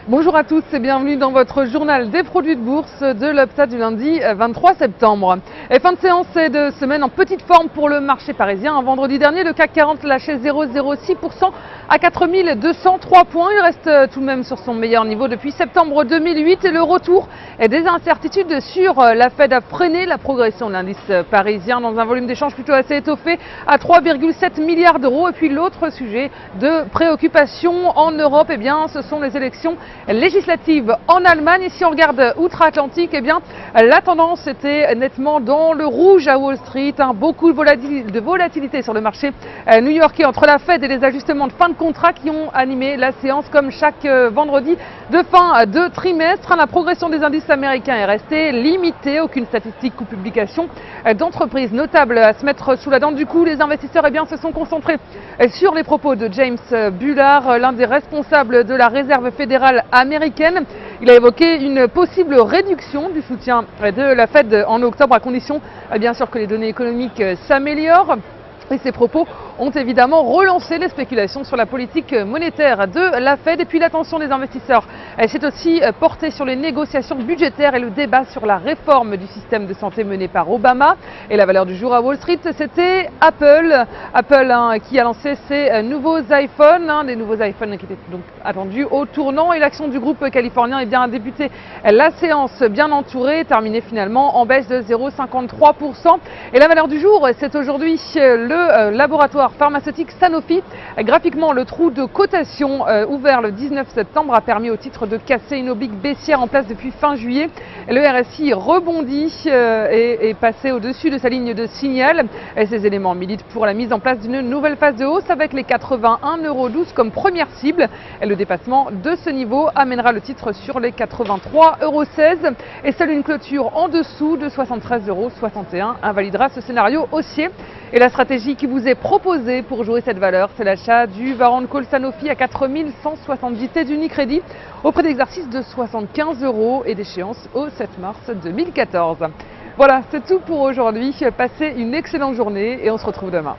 Bonjour à tous et bienvenue dans votre journal des produits de bourse de l'UPTA du lundi 23 septembre. Et fin de séance et de semaine en petite forme pour le marché parisien. Vendredi dernier, le CAC 40 lâchait 0,06% à 4203 points. Il reste tout de même sur son meilleur niveau depuis septembre 2008 et le retour des incertitudes sur la Fed a freiné la progression de l'indice parisien dans un volume d'échange plutôt assez étoffé à 3,7 milliards d'euros. Et puis l'autre sujet de préoccupation en Europe, eh bien, ce sont les élections législatives en Allemagne. Et si on regarde outre-Atlantique, eh bien, la tendance était nettement dans le rouge à Wall Street. Beaucoup de volatilité sur le marché new-yorkais entre la Fed et les ajustements de fin de contrat qui ont animé la séance comme chaque vendredi de fin de trimestre. La progression des indices américains est restée limitée. Aucune statistique ou publication d'entreprises notables à se mettre sous la dent. Du coup, les investisseurs eh bien, se sont concentrés sur les propos de James Bullard, l'un des responsables de la Réserve fédérale américaine. Il a évoqué une possible réduction du soutien de la Fed en octobre à condition bien sûr que les données économiques s'améliorent. Et ces propos ont évidemment relancé les spéculations sur la politique monétaire de la Fed. Et puis l'attention des investisseurs s'est aussi portée sur les négociations budgétaires et le débat sur la réforme du système de santé menée par Obama. Et la valeur du jour à Wall Street, c'était Apple. Apple qui a lancé ses nouveaux iPhones, des nouveaux iPhones qui étaient donc attendus au tournant. Et l'action du groupe californien a débuté la séance bien entourée, terminée finalement en baisse de 0,53%. Et la valeur du jour, c'est aujourd'hui le laboratoire pharmaceutique Sanofi. Graphiquement, le trou de cotation ouvert le 19 septembre a permis au titre de casser une oblique baissière en place depuis fin juillet. Le RSI rebondit et est passé au-dessus de sa ligne de signal. Et ces éléments militent pour la mise en place d'une nouvelle phase de hausse avec les 81,12 € comme première cible. Et le dépassement de ce niveau amènera le titre sur les 83,16 €. Et seule une clôture en dessous de 73,61 € invalidera ce scénario haussier. Et la stratégie qui vous est proposée pour jouer cette valeur, c'est l'achat du Baron Call Sanofi à 4170 T d'Unicredit au prix d'exercice de 75 € et d'échéance au 7 mars 2014. Voilà, c'est tout pour aujourd'hui. Passez une excellente journée et on se retrouve demain.